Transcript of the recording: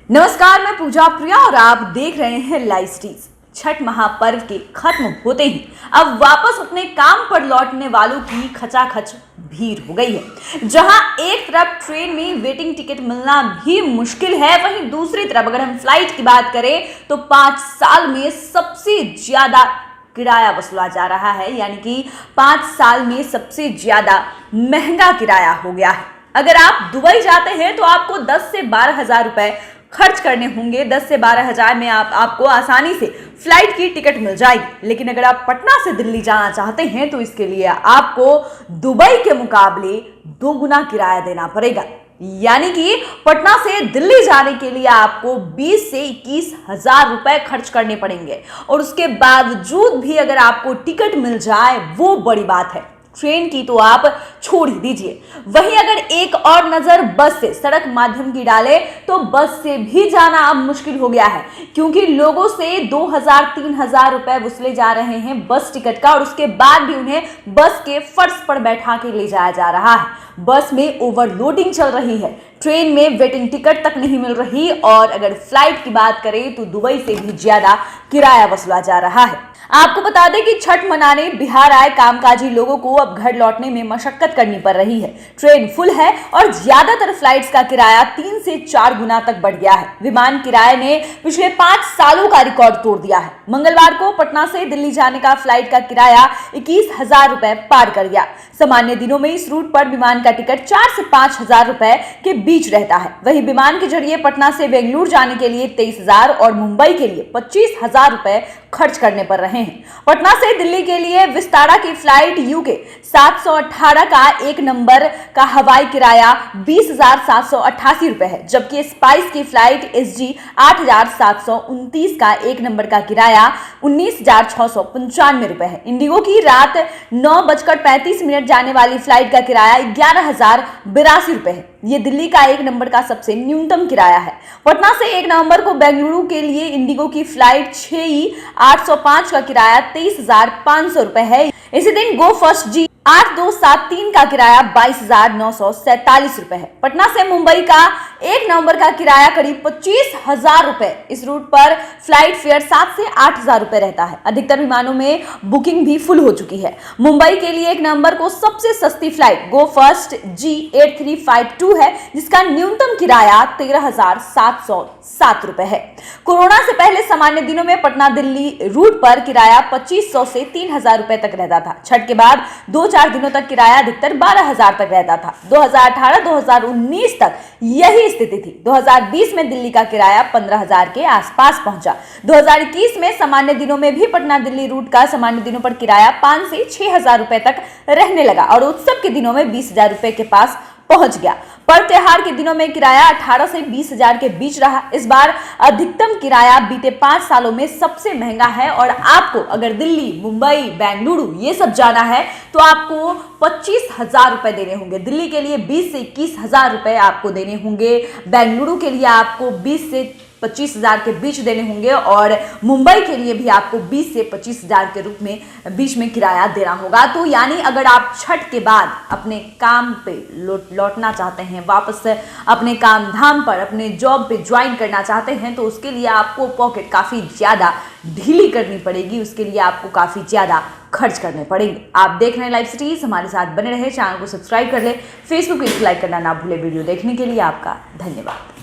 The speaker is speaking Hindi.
नमस्कार, मैं पूजा प्रिया और आप देख रहे हैं लाइव स्ट्रीट। छठ महापर्व के खत्म होते ही अब वापस अपने काम पर लौटने वालों की खचाखच भीड़ हो गई है। जहां एक तरफ ट्रेन में वेटिंग टिकट मिलना भी मुश्किल है, वहीं दूसरी तरफ अगर हम फ्लाइट की बात करें तो 5 साल में सबसे ज्यादा किराया वसूला जा रहा है, यानी कि 5 साल में सबसे ज्यादा महंगा किराया हो गया है। अगर आप दुबई जाते हैं तो आपको 10 से 12 हजार रुपए खर्च करने होंगे। 10 से 12 हजार में आपको आसानी से फ्लाइट की टिकट मिल जाएगी। लेकिन अगर आप पटना से दिल्ली जाना चाहते हैं तो इसके लिए आपको दुबई के मुकाबले 2 गुना किराया देना पड़ेगा। यानी कि पटना से दिल्ली जाने के लिए आपको 20 से 21 हजार रुपए खर्च करने पड़ेंगे, और उसके बावजूद भी अगर आपको टिकट मिल जाए वो बड़ी बात है। ट्रेन की तो आप छोड़ ही दीजिए। वहीं अगर एक और नजर बस से सड़क माध्यम की डाले तो बस से भी जाना अब मुश्किल हो गया है, क्योंकि लोगों से 2000-3000 रुपए वसूले जा रहे हैं बस टिकट का, और उसके बाद भी उन्हें बस के फर्श पर बैठा के ले जाया जा रहा है। बस में ओवरलोडिंग चल रही है, ट्रेन में वेटिंग टिकट तक नहीं मिल रही, और अगर फ्लाइट की बात करें तो दुबई से भी ज्यादा किराया वसूला जा रहा है। आपको बता दें कि छठ मनाने बिहार आए कामकाजी लोगों को अब घर लौटने में मशक्कत करनी पड़ रही है। ट्रेन फुल है और ज्यादातर फ्लाइट्स का किराया 3 से 4 गुना तक बढ़ गया है। विमान किराए ने पिछले 5 सालों का रिकॉर्ड तोड़ दिया है। मंगलवार को पटना से दिल्ली जाने का फ्लाइट का किराया 21 हजार रुपए पार कर गया। सामान्य दिनों में इस रूट पर विमान का टिकट 4 से 5 हजार रुपए के बीच रहता है। वहीं विमान के जरिए पटना से बेंगलुरु जाने के लिए 23 हजार और मुंबई के लिए 25 हजार रुपए खर्च करने पड़ रहे हैं। पटना से दिल्ली के लिए विस्तारा की फ्लाइट यूके 718 का 1 नंबर का हवाई किराया 20,788 रुपए है, जबकि स्पाइस की फ्लाइट SG 8,729 का 1 नंबर का किराया 19,695 रुपए है। इंडिगो की रात 9:35 जाने वाली फ्लाइट का किराया 11,082 रुपए है। ये दिल्ली का 1 नंबर का सबसे न्यूनतम किराया है। पटना से 1 नवंबर को बेंगलुरु के लिए इंडिगो की फ्लाइट 6E805 का किराया 23,500 रुपए है। इसी दिन गो फर्स्ट जी 8273 का किराया 22,947 रुपए है। पटना से मुंबई का 1 नवंबर का किराया करीब 25 हजार रुपए। इस रूट पर फ्लाइट फेयर 7 से 8 हजार रुपए रहता है। अधिकतर विमानों में बुकिंग भी फुल हो चुकी है। मुंबई के लिए 1 नवंबर को सबसे सस्ती फ्लाइट गो फर्स्ट G8352 है, जिसका न्यूनतम किराया 13,707 रुपए है। कोरोना से पहले सामान्य दिनों में पटना दिल्ली रूट पर किराया 2500 से 3000 रुपए तक रहता था। छठ के बाद 2-4 दिनों तक किराया अधिकतर 12 हजार तक रहता था। 2018-2019 तक यही स्थिति थी। 2020 में दिल्ली का किराया 15 हजार के आसपास पहुंचा। 2021 में सामान्य दिनों में भी पटना दिल्ली रूट का सामान्य दिनों पर किराया 5 से 6 हजार रुपए तक रहने लगा, और उत्सव के दिनों में 20 हजार रुपए के पास पहुंच गया। पर्व त्योहार के दिनों में किराया 18 से 20 हजार के बीच रहा। इस बार अधिकतम किराया बीते 5 सालों में सबसे महंगा है, और आपको अगर दिल्ली, मुंबई, बेंगलुरु ये सब जाना है तो आपको 25 हजार रुपए देने होंगे। दिल्ली के लिए 20 से 21 हजार रुपए आपको देने होंगे। बेंगलुरु के लिए आपको 20 से 25 हजार के बीच देने होंगे, और मुंबई के लिए भी आपको 20 से 25 हजार के रूप में बीच में किराया देना होगा। तो यानी अगर आप छठ के बाद अपने काम पे लौटना चाहते हैं, वापस अपने काम धाम पर, अपने जॉब पे ज्वाइन करना चाहते हैं, तो उसके लिए आपको पॉकेट काफ़ी ज़्यादा ढीली करनी पड़ेगी। उसके लिए आपको काफ़ी ज़्यादा खर्च करने पड़ेंगे। आप देख रहे हैं लाइव स्ट्रीट, हमारे साथ बने रहे, चैनल को सब्सक्राइब कर ले, फेसबुक पेज लाइक करना ना भूले। वीडियो देखने के लिए आपका धन्यवाद।